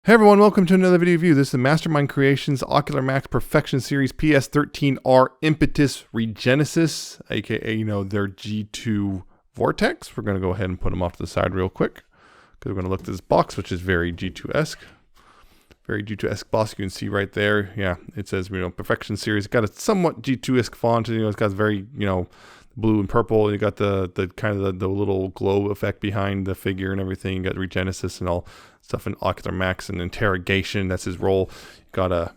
Hey everyone, welcome to another video review. This is the Mastermind Creations Ocular Max Perfection Series PS-13R Impetus Regenesis, aka, their G2 Vortex. We're going to go ahead and put them off to the side real quick because we're going to look at this box, which is very G2-esque. Very G2-esque box. You can see right there. Yeah, it says, Perfection Series. It's got a somewhat G2-esque font. It's got very, blue and purple. You got the kind of the little glow effect behind the figure and everything. You got Regenesis and all stuff in Ocular Max and Interrogation. That's his role. You got a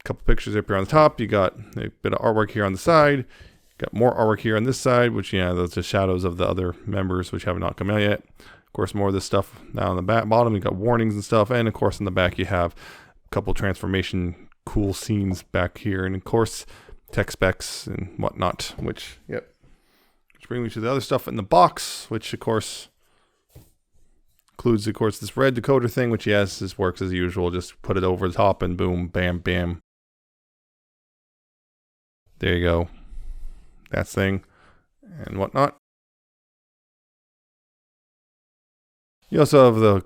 couple pictures up here on the top. You got a bit of artwork here on the side. Got more artwork here on this side, which, those are the shadows of the other members, which have not come out yet. Of course, more of this stuff down on the bottom. You got warnings and stuff. And, of course, in the back, you have a couple transformation cool scenes back here. And, of course, tech specs and whatnot, which brings me to the other stuff in the box, which, of course, includes, this red decoder thing, which, yes, this works as usual. Just put it over the top and boom, bam, bam. There you go. That thing and whatnot. You also have the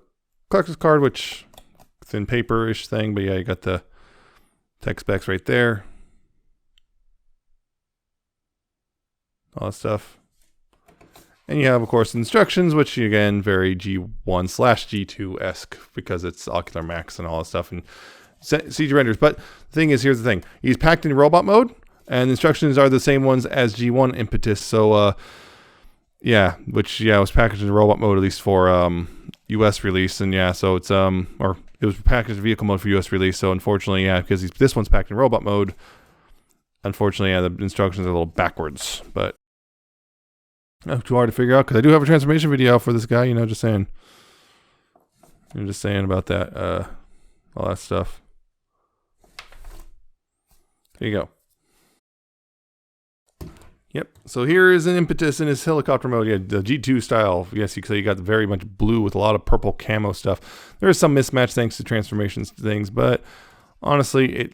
collector's card, which thin paper-ish thing, but yeah, you got the tech specs right there. All that stuff. And you have, of course, instructions, which, again, very G1/G2-esque because it's Ocular Max and all that stuff and CG renders. But the thing is, here's the thing. He's packed in robot mode, and the instructions are the same ones as G1 Impetus. So, was packaged in robot mode, at least for US release. And, so it's, or it was packaged in vehicle mode for US release. So, unfortunately, because this one's packed in robot mode, unfortunately, the instructions are a little backwards. But too hard to figure out because I do have a transformation video for this guy, just saying. I'm just saying about that, all that stuff. There you go. Yep. So here is an Impetus in his helicopter mode. Yeah, the G2 style. Yes, you got very much blue with a lot of purple camo stuff. There is some mismatch thanks to transformations things, but honestly,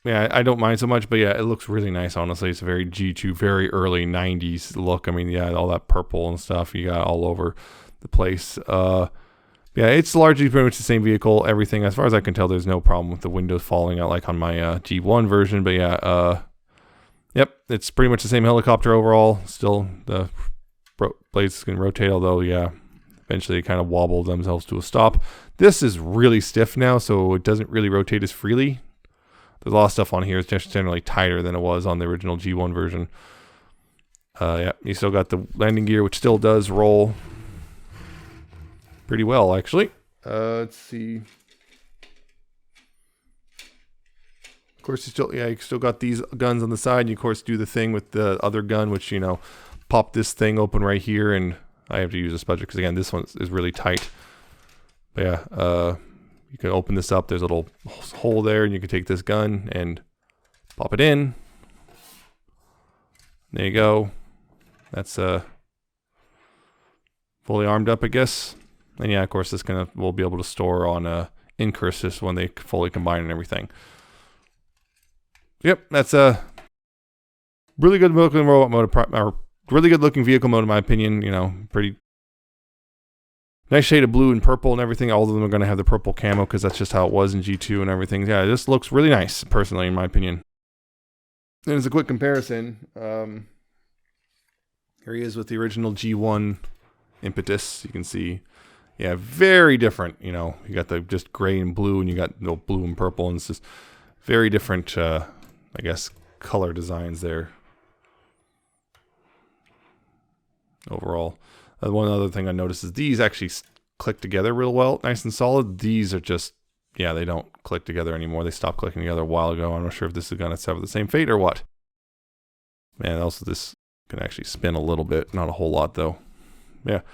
I don't mind so much, but it looks really nice, honestly. It's a very G2, very early 90s look. I mean, all that purple and stuff you got all over the place. It's largely pretty much the same vehicle, everything. As far as I can tell, there's no problem with the windows falling out like on my G1 version, but it's pretty much the same helicopter overall. Still, the blades can rotate, although, eventually they kind of wobble themselves to a stop. This is really stiff now, so it doesn't really rotate as freely. There's a lot of stuff on here. It's just generally tighter than it was on the original G1 version. You still got the landing gear, which still does roll pretty well, actually. Let's see. Of course, you still got these guns on the side. You, of course, do the thing with the other gun, which, pop this thing open right here. And I have to use a spudger because, again, this one is really tight. But you can open this up. There's a little hole there, and you can take this gun and pop it in. There you go. That's fully armed up, I guess. And of course, this we'll be able to store on Incursus when they fully combine and everything. Yep, that's a really good looking robot mode, or really good looking vehicle mode in my opinion. Pretty nice shade of blue and purple and everything. All of them are going to have the purple camo because that's just how it was in G2 and everything. Yeah, this looks really nice, personally, in my opinion. And as a quick comparison, here he is with the original G1 Impetus. You can see, very different. You got the just gray and blue, and you got blue and purple, and it's just very different, I guess, color designs there. Overall. One other thing I noticed is these actually click together real well, nice and solid. These are just, they don't click together anymore. They stopped clicking together a while ago. I'm not sure if this is going to suffer the same fate or what. Man, also this can actually spin a little bit, not a whole lot though. Yep,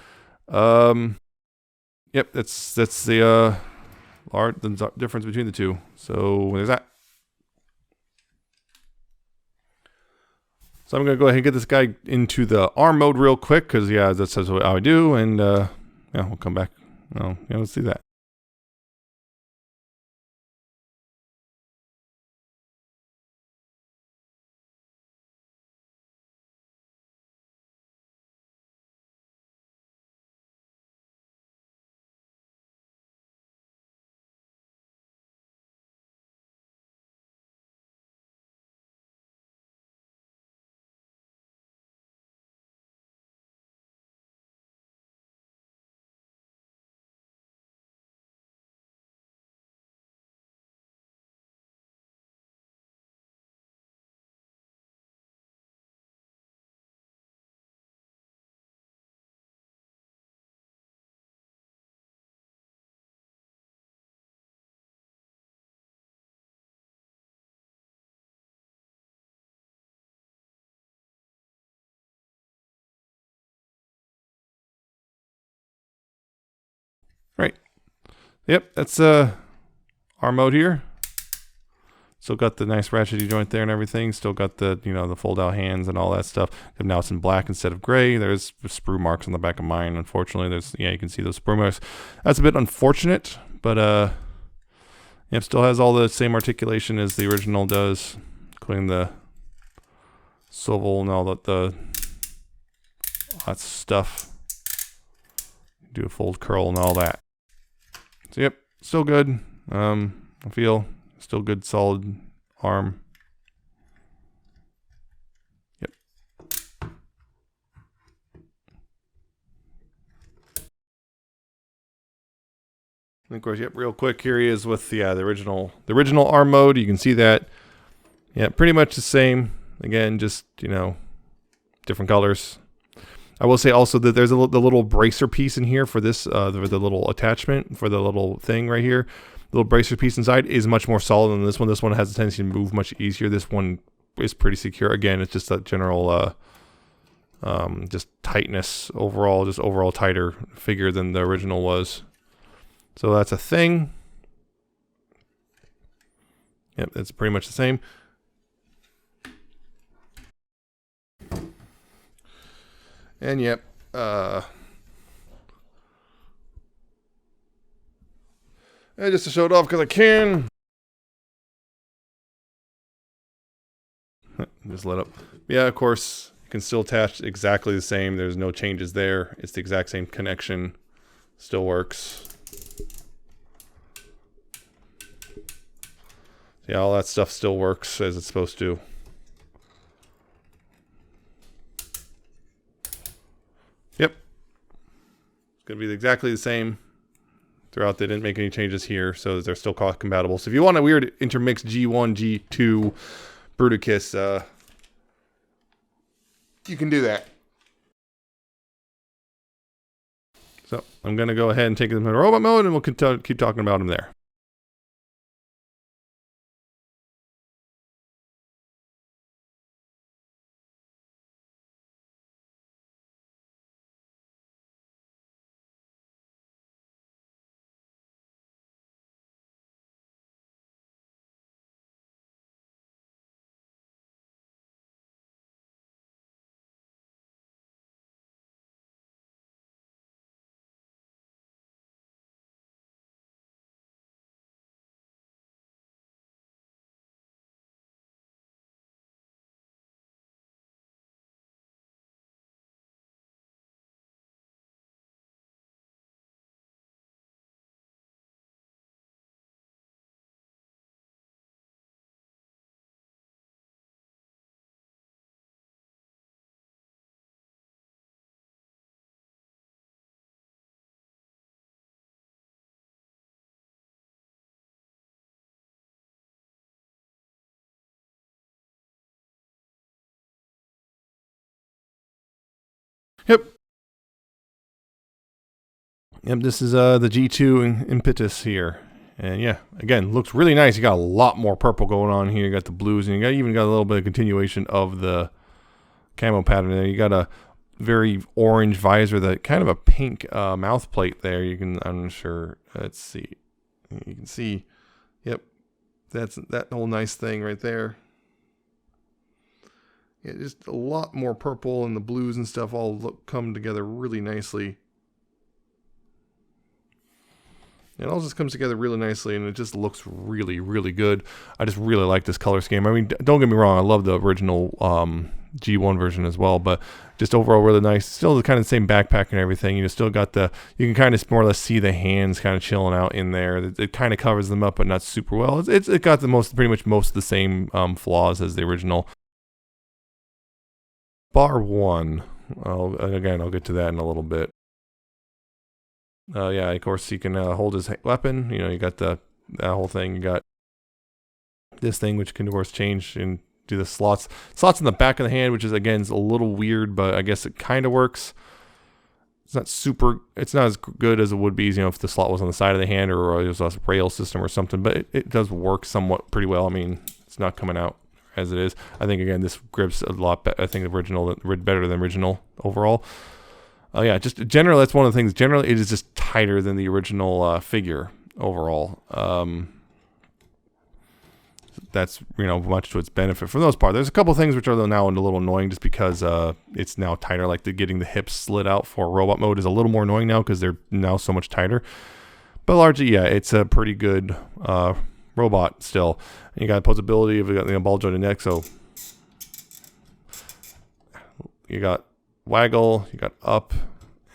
that's the difference between the two. So there's that. So I'm going to go ahead and get this guy into the arm mode real quick because, that's what I do. And, we'll come back. Let's see that. Right. Yep, that's our mode here. Still got the nice ratchety joint there and everything. Still got the, you know, the fold out hands and all that stuff. And now it's in black instead of gray. There's sprue marks on the back of mine. Unfortunately, there's, yeah, you can see those sprue marks. That's a bit unfortunate, but yep, still has all the same articulation as the original does, including the swivel and all that stuff. Do a fold curl and all that. So yep, still good. I feel still good, solid arm. Yep. And of course, yep, real quick, here he is with the original arm mode. You can see that. Yeah, pretty much the same. Again, just, you know, different colors. I will say also that there's the little bracer piece in here for this, the little attachment for the little thing right here. The little bracer piece inside is much more solid than this one. This one has a tendency to move much easier. This one is pretty secure. Again, it's just a general, just tightness overall, just overall tighter figure than the original was. So that's a thing. Yep, it's pretty much the same. And yep, just to show it off because I can. Just lit up. Yeah, of course, you can still attach exactly the same. There's no changes there. It's the exact same connection. Still works. Yeah, all that stuff still works as it's supposed to. Yep. It's going to be exactly the same throughout. They didn't make any changes here, so they're still cost compatible. So if you want a weird intermixed G1, G2 Bruticus, you can do that. So I'm going to go ahead and take them in robot mode, and we'll keep talking about them there. Yep. Yep, this is the G2 Impetus here. And yeah, again, looks really nice. You got a lot more purple going on here. You got the blues, and you even got a little bit of continuation of the camo pattern there. You got a very orange visor, that kind of a pink mouth plate there. You can, I'm not sure, let's see. You can see, yep, that's that whole nice thing right there. Yeah, just a lot more purple, and the blues and stuff all come together really nicely. It all just comes together really nicely, and it just looks really, really good. I just really like this color scheme. I mean, don't get me wrong, I love the original G1 version as well, but just overall really nice. Still the kind of same backpack and everything. You still got the, you can kind of more or less see the hands kind of chilling out in there. It kind of covers them up, but not super well. It got the pretty much most of the same flaws as the original. Bar 1. Again, I'll get to that in a little bit. Yeah, of course, you can hold his weapon. You know, you got that whole thing. You got this thing, which can, of course, change and do the slots. Slots in the back of the hand, which is, again, is a little weird, but I guess it kind of works. It's not super, it's not as good as it would be, you know, if the slot was on the side of the hand or it was a rail system or something, but it does work somewhat pretty well. I mean, it's not coming out as it is. I think, again, this grips a lot better. I think the original, better than original overall. Yeah, just generally, that's one of the things. Generally, it is just tighter than the original figure overall. That's, you know, much to its benefit for the most part. There's a couple things which are now a little annoying just because it's now tighter. Like getting the hips slid out for robot mode is a little more annoying now because they're now so much tighter. But largely, yeah, it's a pretty good robot still. And you got posability of the ball jointed neck, so you got waggle, you got up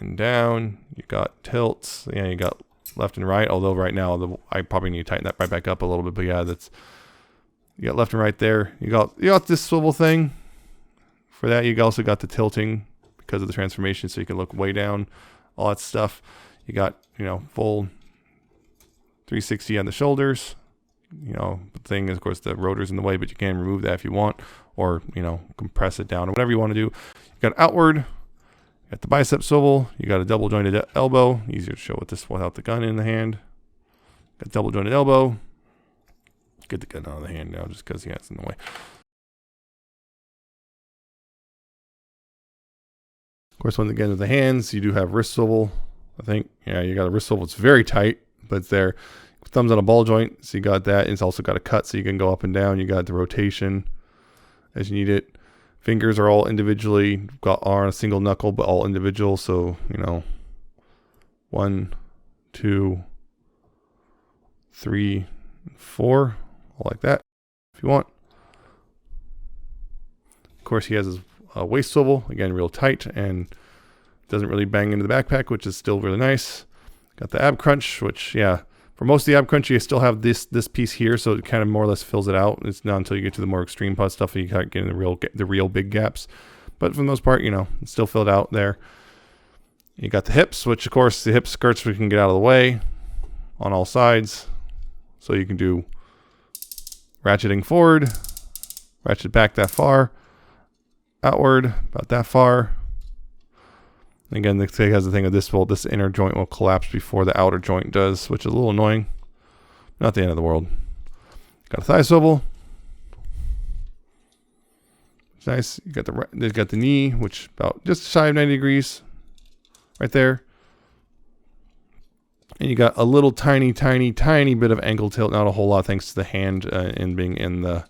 and down, you got tilts, yeah, you got left and right. Although right now I probably need to tighten that right back up a little bit, but yeah, that's. You got left and right there. You got this swivel thing. For that, you also got the tilting because of the transformation, so you can look way down. All that stuff. You got, you know, full 360 on the shoulders. You know, the thing is, of course, the rotor's in the way, but you can remove that if you want, or, you know, compress it down or whatever you want to do. You got outward. You got the bicep swivel. You got a double jointed elbow. Easier to show with this without the gun in the hand. Got double jointed elbow. Get the gun out of the hand now just because, yeah, it's in the way. Of course, once again, with the hands, you do have wrist swivel. I think, yeah, you got a wrist swivel. It's very tight, but it's there. Thumbs on a ball joint, so you got that. It's also got a cut, so you can go up and down. You got the rotation as you need it. Fingers are all individually, are on a single knuckle, but all individual. So, you know, 1, 2, 3, 4. Like that, if you want. Of course, he has his waist swivel, again, real tight, and doesn't really bang into the backpack, which is still really nice. Got the ab crunch, which, yeah, for most of the ab crunch, you still have this piece here, so it kind of more or less fills it out. It's not until you get to the more extreme putt stuff that you get in the real big gaps. But for the most part, you know, it's still filled out there. You got the hips, which, of course, the hip skirts we can get out of the way on all sides, so you can do ratcheting forward, ratchet back that far, outward about that far. Again, the thing has the thing of this inner joint will collapse before the outer joint does, which is a little annoying. Not the end of the world. Got a thigh swivel. It's nice. You got the knee, which about just shy of 90 degrees, right there. And you got a little tiny bit of ankle tilt. Not a whole lot thanks to the hand and being in the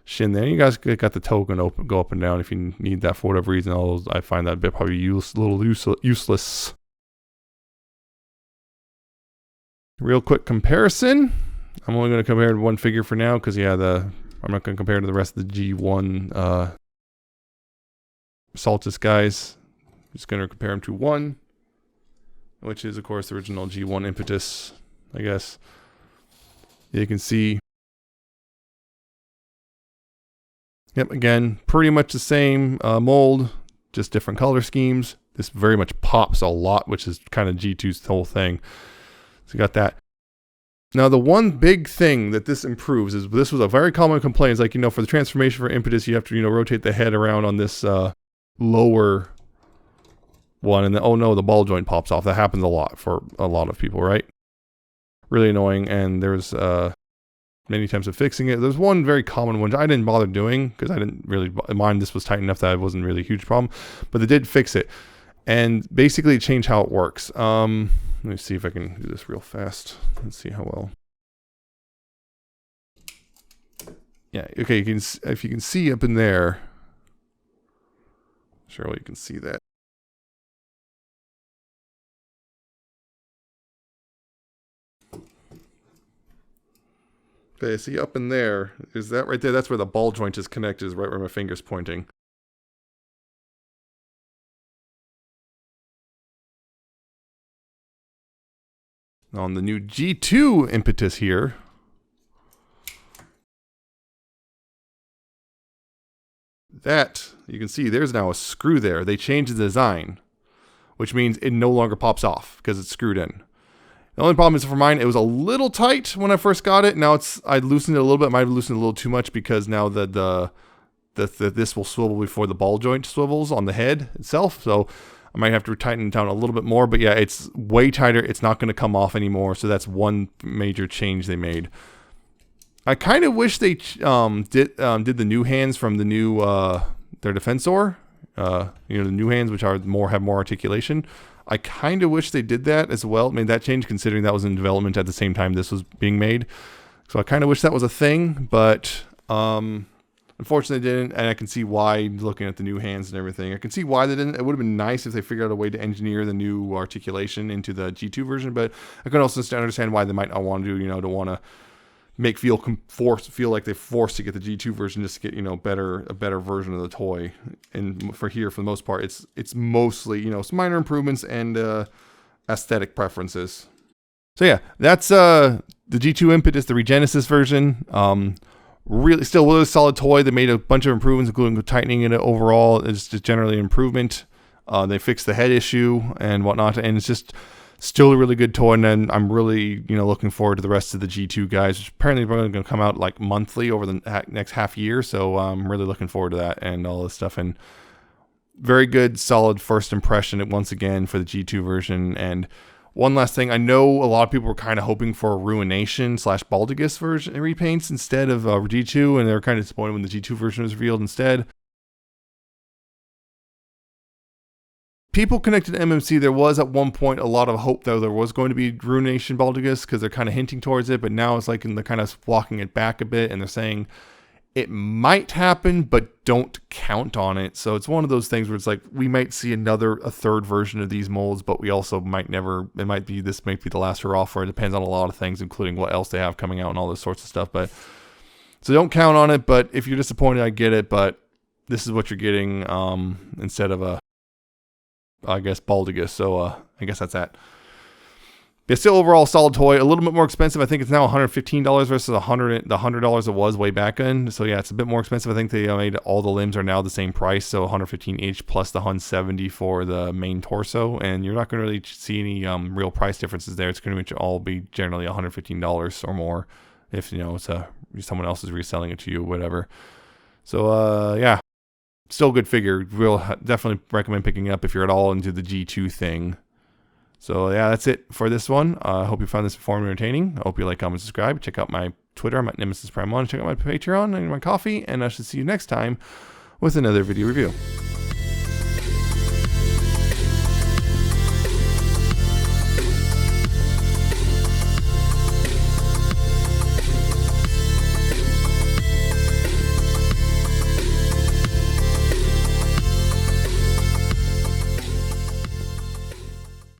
shin there. You guys got the toe go up and down if you need that for whatever reason. Although I find that bit probably useless. Real quick comparison. I'm only going to compare one figure for now because, yeah, I'm not going to compare to the rest of the G1 Saltus guys. I'm just going to compare them to one, which is, of course, the original G1 Impetus, I guess. You can see, yep, again, pretty much the same mold, just different color schemes. This very much pops a lot, which is kind of G2's whole thing. So you got that. Now, the one big thing that this improves is, this was a very common complaint, is like, you know, for the transformation for Impetus, you have to, you know, rotate the head around on this lower one, and then, oh no, the ball joint pops off. That happens a lot for a lot of people, right? Really annoying, and there's many attempts of fixing it. There's one very common one I didn't bother doing because I didn't really mind. This was tight enough that it wasn't really a huge problem, but they did fix it and basically change how it works. Let me see if I can do this real fast. Let's see how well. Yeah, okay, you can, if you can see up in there, surely you can see that. Okay, see up in there, is that right there? That's where the ball joint is connected, is right where my finger's pointing. On the new G2 Impetus here, that, you can see there's now a screw there. They changed the design, which means it no longer pops off because it's screwed in. The only problem is for mine, it was a little tight when I first got it. Now I loosened it a little bit. Might have loosened it a little too much because now this will swivel before the ball joint swivels on the head itself. So I might have to tighten it down a little bit more. But yeah, it's way tighter. It's not going to come off anymore. So that's one major change they made. I kind of wish they did the new hands from the new their Defensor. You know, the new hands, which are have more articulation. I kind of wish they did that as well, made that change, considering that was in development at the same time this was being made. So I kind of wish that was a thing, but unfortunately they didn't, and I can see why, looking at the new hands and everything. I can see why they didn't. It would have been nice if they figured out a way to engineer the new articulation into the G2 version, but I can also understand why they might not want to do, don't want to make feel like they're forced to get the G2 version just to get, a better version of the toy. And for the most part, it's mostly, some minor improvements and aesthetic preferences. So yeah, that's the G2 Impetus, the Regenesis version. Really, still really solid toy. They made a bunch of improvements, including tightening it overall. It's just generally an improvement. They fixed the head issue and whatnot, and it's just still a really good toy. And then I'm really, looking forward to the rest of the G2 guys, which apparently are going to come out like monthly over the next half year. So I'm really looking forward to that and all this stuff. And very good, solid first impression once again for the G2 version. And one last thing, I know a lot of people were kind of hoping for a Ruination / Baldigus version repaints instead of G2, and they were kind of disappointed when the G2 version was revealed instead. People connected to MMC, there was at one point a lot of hope though there was going to be Ruination Baldigus because they're kind of hinting towards it, but now it's like they're kind of walking it back a bit, and they're saying it might happen, but don't count on it. So it's one of those things where it's like we might see a third version of these molds, but we also might never. This might be the last hurrah for it. It depends on a lot of things, including what else they have coming out and all this sorts of stuff. But so don't count on it. But if you're disappointed, I get it. But this is what you're getting instead of Baldigus. So I guess that's that. It's still overall a solid toy, a little bit more expensive. I think it's now $115 versus the $100 it was way back then. So yeah, it's a bit more expensive. I think they made all the limbs are now the same price, so $115 each plus the $170 for the main torso, and you're not going to really see any real price differences there. It's going to all be generally $115 or more if it's someone else is reselling it to you, or whatever. So yeah, still a good figure. Definitely recommend picking up if you're at all into the G2 thing. So yeah, that's it for this one. I hope you found this informative and entertaining. I hope you like, comment, subscribe. Check out my Twitter. I'm at Nemesis Prime 1. Check out my Patreon and my coffee. And I should see you next time with another video review.